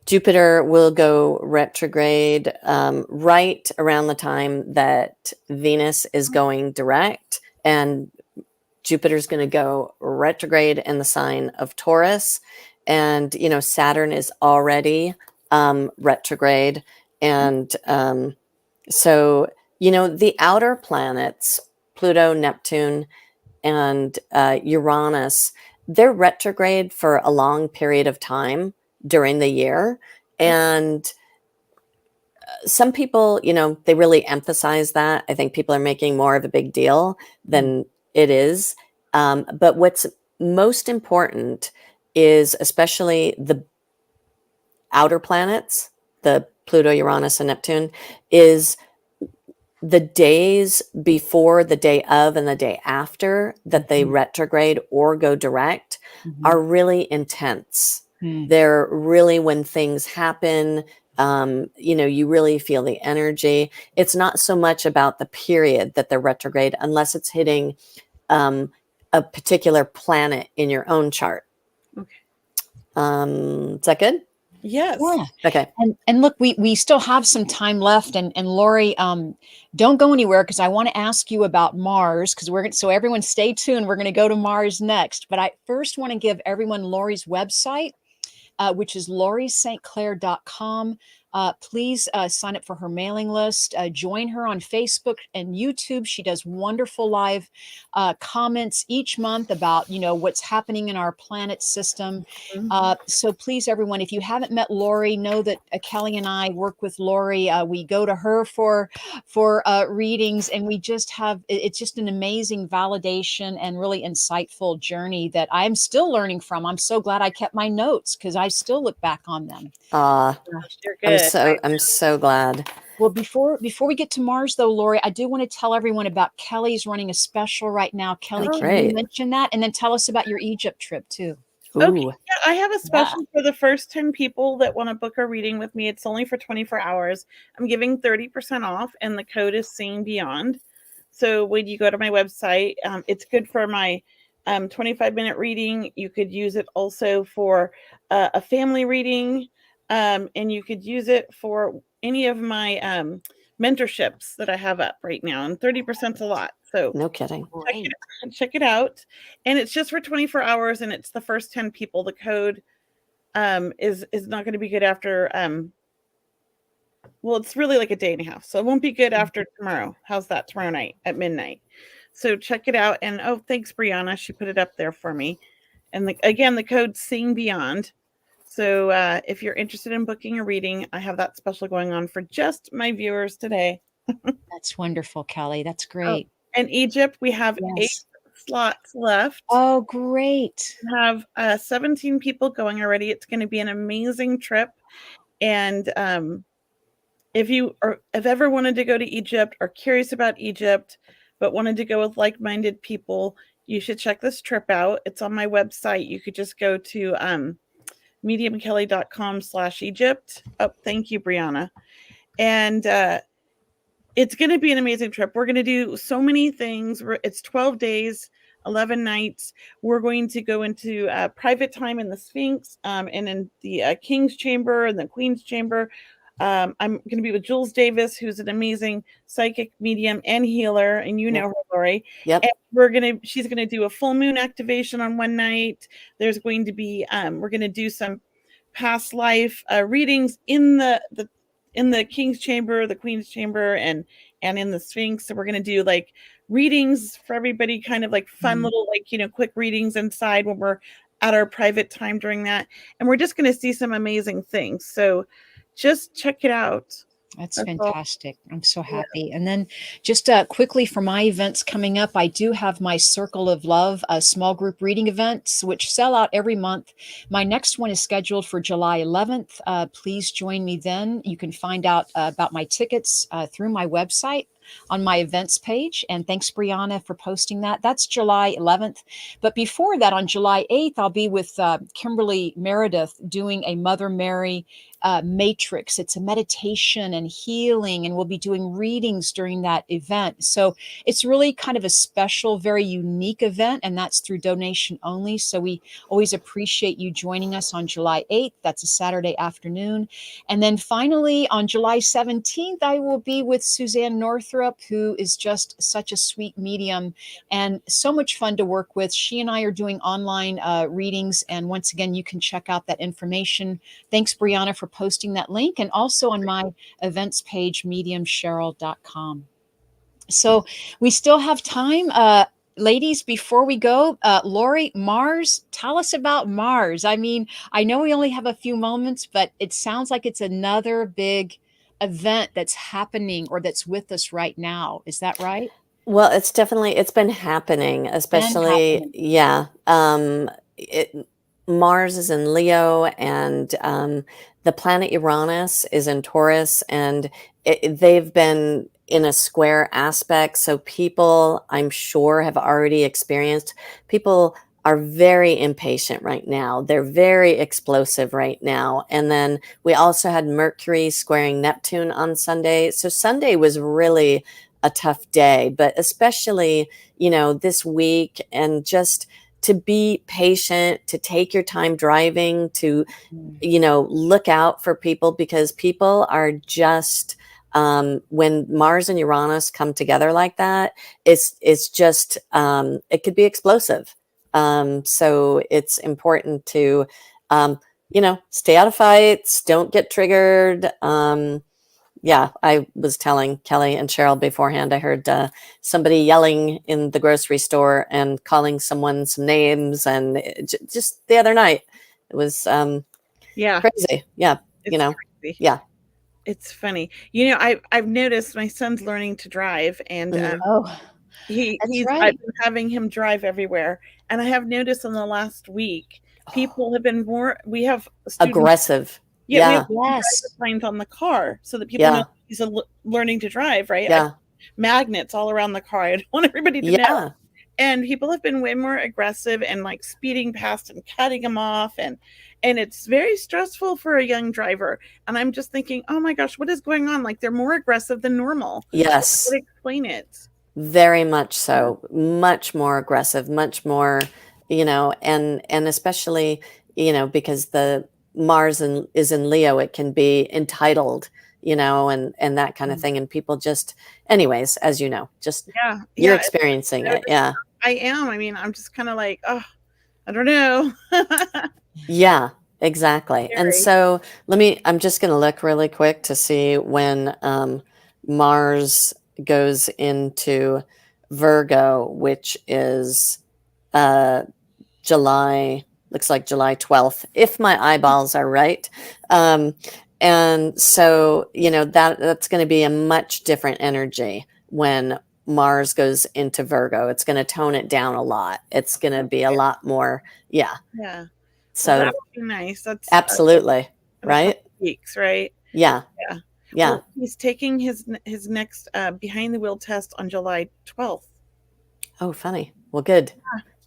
Jupiter will go retrograde right around the time that Venus is going direct, and Jupiter's going to go retrograde in the sign of Taurus. And, Saturn is already retrograde. And so, the outer planets, Pluto, Neptune, and Uranus, they're retrograde for a long period of time during the year. And some people, they really emphasize that. I think people are making more of a big deal than it is. But what's most important is, especially the outer planets, the Pluto, Uranus, and Neptune, is the days before, the day of, and the day after that they retrograde or go direct are really intense. They're really when things happen. You really feel the energy. It's not so much about the period that they're retrograde, unless it's hitting a particular planet in your own chart. Okay. Is that good? Yes. Yeah. Okay. And look, we still have some time left, and Laurie, don't go anywhere, because I want to ask you about Mars, because so everyone stay tuned. We're going to go to Mars next, but I first want to give everyone Laurie's website, which is lauriestclaire.com. Please sign up for her mailing list. Join her on Facebook and YouTube. She does wonderful live comments each month about, what's happening in our planet system. So please, everyone, if you haven't met Laurie, know that Kelley and I work with Laurie. We go to her for readings, and we just it's just an amazing validation and really insightful journey that I'm still learning from. I'm so glad I kept my notes, because I still look back on them. You're good. I'm so glad. Well, before we get to Mars, though, Laurie, I do want to tell everyone about Kelley's running a special right now. Kelley, can you mention that, and then tell us about your Egypt trip too? Ooh. Okay, yeah, I have a special for the first 10 people that want to book a reading with me. It's only for 24 hours. I'm giving 30% off, and the code is Seeing Beyond. So when you go to my website, it's good for my 25-minute reading. You could use it also for a family reading, and you could use it for any of my mentorships that I have up right now. And 30% is a lot. So no kidding. Check it out. And it's just for 24 hours, and it's the first 10 people. The code is not going to be good after well, it's really like a day and a half, so it won't be good after tomorrow. How's that? Tomorrow night at midnight. So check it out. And thanks, Brianna, she put it up there for me. And again, the code's Seeing Beyond. So if you're interested in booking a reading, I have that special going on for just my viewers today. That's wonderful, Kelley. That's great. And Egypt, we have 8 slots left. Oh, great. We have 17 people going already. It's going to be an amazing trip. And if ever wanted to go to Egypt, or curious about Egypt, but wanted to go with like-minded people, you should check this trip out. It's on my website. You could just go to mediumkelly.com/Egypt. Oh, thank you, Brianna. And it's going to be an amazing trip. We're going to do so many things. It's 12 days, 11 nights. We're going to go into private time in the Sphinx, and in the King's Chamber and the Queen's Chamber. I'm going to be with Jules Davis, who's an amazing psychic medium and healer, and you know her, Laurie. Yep. And she's going to do a full moon activation on one night. There's going to be we're going to do some past life readings in the King's Chamber, the Queen's Chamber, and in the Sphinx. So we're going to do like readings for everybody, kind of like fun little quick readings inside when we're at our private time during that. And we're just going to see some amazing things. So just check it out. That's fantastic. I'm so happy. Yeah. And then just quickly for my events coming up, I do have my Circle of Love, small group reading events, which sell out every month. My next one is scheduled for July 11th. Please join me then. You can find out about my tickets through my website on my events page. And thanks, Brianna, for posting that. That's July 11th. But before that, on July 8th, I'll be with Kimberly Meredith doing a Mother Mary matrix. It's a meditation and healing, and we'll be doing readings during that event. So it's really kind of a special, very unique event, and that's through donation only. So we always appreciate you joining us on July 8th. That's a Saturday afternoon. And then finally, on July 17th, I will be with Suzanne Northrup, who is just such a sweet medium and so much fun to work with. She and I are doing online readings. And once again, you can check out that information. Thanks, Brianna, for posting that link, and also on my events page, mediumcheryl.com. So we still have time. Ladies, before we go, Laurie, Mars, tell us about Mars. I mean, I know we only have a few moments, but it sounds like it's another big event that's happening or that's with us right now. Is that right? Well, it's been happening, Been especially, happening. yeah. Mars is in Leo, and the planet Uranus is in Taurus, and they've been in a square aspect. So people, I'm sure, have already experienced, people are very impatient right now. They're very explosive right now. And then we also had Mercury squaring Neptune on Sunday. So Sunday was really a tough day, but especially, this week, and just to be patient, to take your time driving, to, look out for people, because people are just, when Mars and Uranus come together like that, it's just, it could be explosive. So it's important to, stay out of fights, don't get triggered. Yeah, I was telling Kelley and Cheryl beforehand, I heard somebody yelling in the grocery store and calling someone some names, and just the other night, it was Yeah, crazy. Yeah, it's crazy. yeah. It's funny. I've noticed my son's learning to drive, and Mhm. Oh, that's he's right. I've been having him drive everywhere, and I have noticed in the last week, people have been more. We have students. Aggressive. Yeah, we have Yeah, Yes. driver signs on the car so that people know yeah, he's learning to drive. Right? I yeah, magnets all around the car. I don't want everybody to know. yeah. And people have been way more aggressive and like speeding past and cutting them off, and it's very stressful for a young driver. And I'm just thinking, oh my gosh, what is going on? Like, they're more aggressive than normal. Yes, How would explain it? very much so. Much more aggressive, much more, and especially, because the is in Leo, it can be entitled, and that kind of thing. And people just, anyways, as you know, just Yeah, you're yeah, experiencing it. Yeah. I am. I mean, I'm just kind of like, oh, I don't know. Yeah, exactly. And Scary. so I'm just going to look really quick to see when Mars goes into Virgo, which is uh, looks like July 12th, if my eyeballs are right. Um, and so, that's going to be a much different energy when Mars goes into Virgo. It's going to tone it down a lot. It's going to be a lot more, yeah. Yeah. Well, that So would be nice. That's absolutely, in a right? couple weeks, right? Yeah, Yeah. yeah. Well, he's taking his next behind the wheel test on July 12th. Oh, funny. Well, good.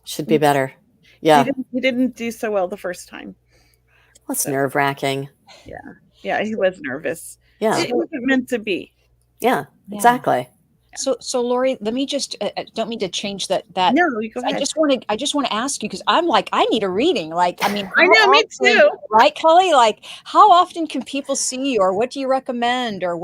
Should be He better. Yeah. didn't do so well the first time. Well, it's So, nerve-wracking. yeah, he was nervous. Yeah. It wasn't meant to be. Yeah, Yeah. exactly. So Laurie, let me just don't mean to change that. No, you go I ahead. just want to ask you, because I'm like, I need a reading. Like, I mean, I know, me too. right, Kelley? Like, how often can people see you, or what do you recommend, or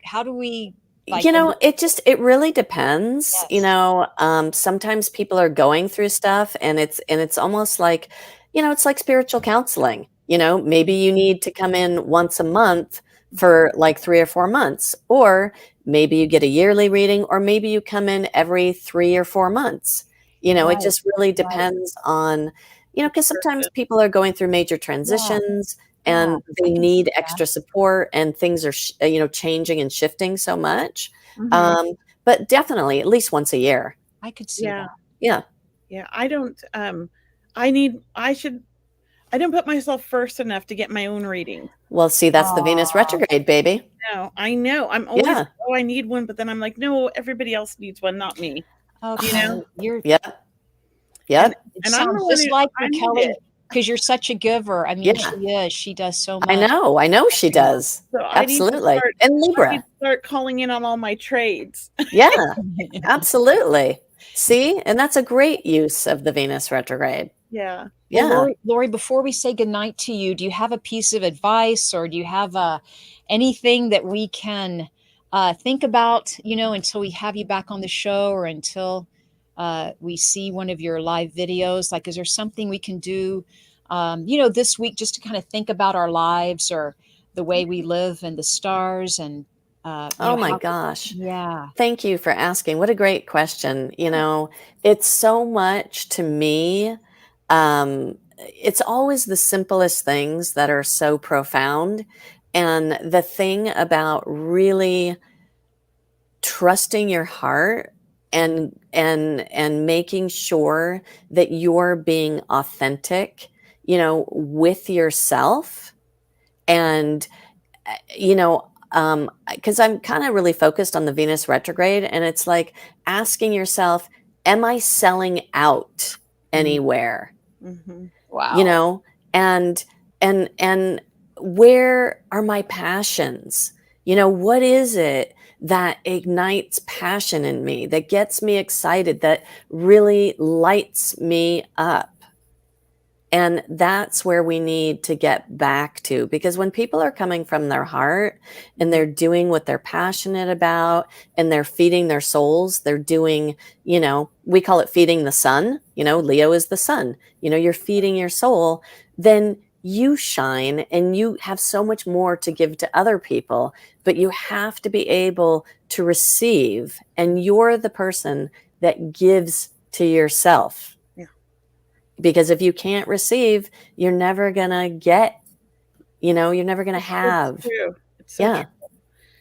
how do we like? It really depends. Yes. Sometimes people are going through stuff, and it's almost like, it's like spiritual counseling. Maybe you need to come in once a month for like 3 or 4 months, or maybe you get a yearly reading, or maybe you come in every 3 or 4 months. It Right, just really right. depends on, because sometimes people are going through major transitions, Yeah, and I they can need see that. extra support, and things are changing and shifting so much. Mhm. But definitely at least once a year. I could see Yeah. that. Yeah. Yeah. I don't I don't put myself first enough to get my own reading. Well, see, that's the Venus Aw. retrograde, baby. No, I know. I'm always, Yeah. oh, I need one, but then I'm like, no, everybody else needs one, not me. Okay, you're. Yep. And Yep. It and I'm the sounds one just who like I you, need Kelley, it. because you're such a giver. I mean, Yeah. she is. She does so I much. know she does. So I need to Absolutely. start And I need Libra. to start calling in on all my trades. Yeah, absolutely. See, and that's a great use of the Venus retrograde. Yeah. Well, Yeah. Laurie, before we say goodnight to you, do you have a piece of advice, or do you have anything that we can think about, until we have you back on the show, or until we see one of your live videos? Like, is there something we can do, this week, just to kind of think about our lives, or the way we live, and the stars, and Oh my how? gosh. Yeah. Thank you for asking. What a great question. It's so much to me. It's always the simplest things that are so profound. And the thing about really trusting your heart and making sure that you're being authentic, you know, with yourself. And you know, because I'm kind of really focused on the Venus retrograde, and it's like asking yourself, am I selling out anywhere? Mm-hmm. Wow. You know, and where are my passions? You know, what is it that ignites passion in me, that gets me excited, that really lights me up? And that's where we need to get back to, because when people are coming from their heart and they're doing what they're passionate about and they're feeding their souls, they're doing, you know, we call it feeding the sun. You know, Leo is the sun. You know, you're feeding your soul, then you shine and you have so much more to give to other people, but you have to be able to receive, and you're the person that gives to yourself. Because if you can't receive, you're never going to get, you know, you're never going to have. It's true. It's so true.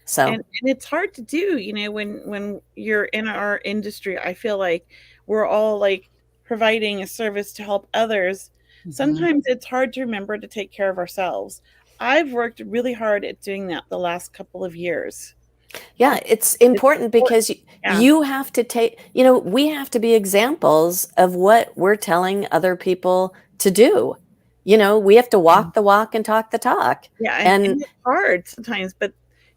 So, and it's hard to do, you know, when you're in our industry. I feel like we're all like providing a service to help others. Sometimes it's hard to remember to take care of ourselves. I've worked really hard at doing that the last couple of years. Yeah, it's important because you have to take, you know, we have to be examples of what we're telling other people to do. You know, we have to walk the walk and talk the talk. Yeah, and it's hard sometimes, but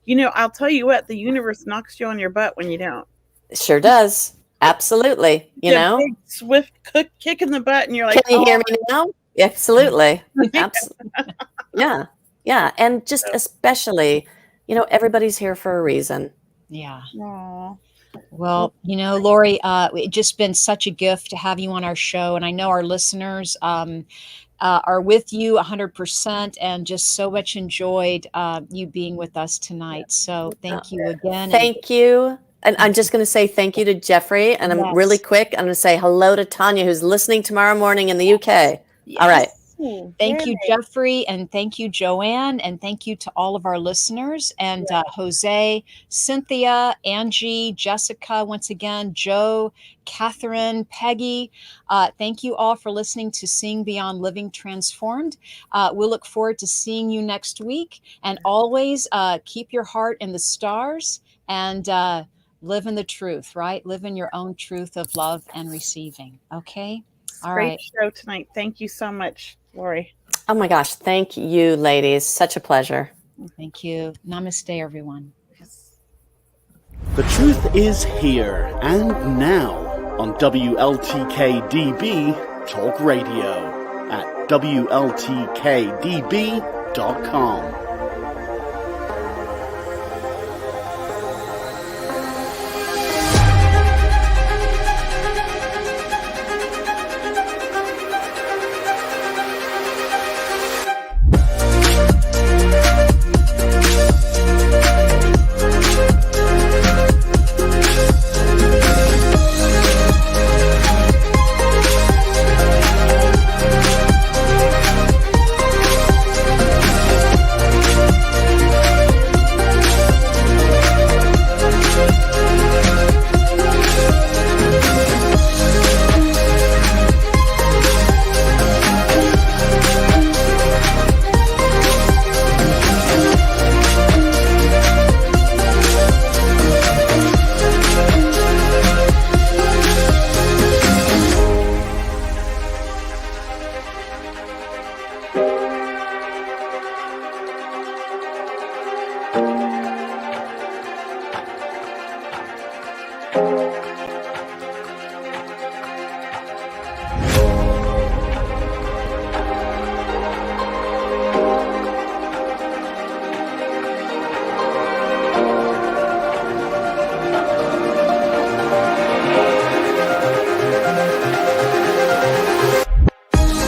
you know, I'll tell you what, the universe knocks you on your butt when you don't. It sure does. Absolutely. You know, big, swift kick in the butt, and you're like, can you hear me now? Absolutely. Yeah. Yeah. And just especially, you know, everybody's here for a reason. Yeah. Aww. Well, you know, Laurie, it's just been such a gift to have you on our show. And I know our listeners are with you 100% and just so much enjoyed you being with us tonight. So thank you again. Thank you. And I'm just going to say thank you to Jeffrey. And I'm really quick. I'm going to say hello to Tanya, who's listening tomorrow morning in the UK. Yes. All right. Thank you, Jeffrey, and thank you, Joanne, and thank you to all of our listeners, and Jose, Cynthia, Angie, Jessica, once again, Joe, Catherine, Peggy. Thank you all for listening to Seeing Beyond Living Transformed. We'll look forward to seeing you next week, and always keep your heart in the stars and live in the truth, right? Live in your own truth of love and receiving. Okay? All right. Great show tonight. Thank you so much, Laurie. Oh my gosh. Thank you, ladies. Such a pleasure. Thank you. Namaste, everyone. The truth is here and now on WLTK-DB Talk Radio at WLTK-DB.com.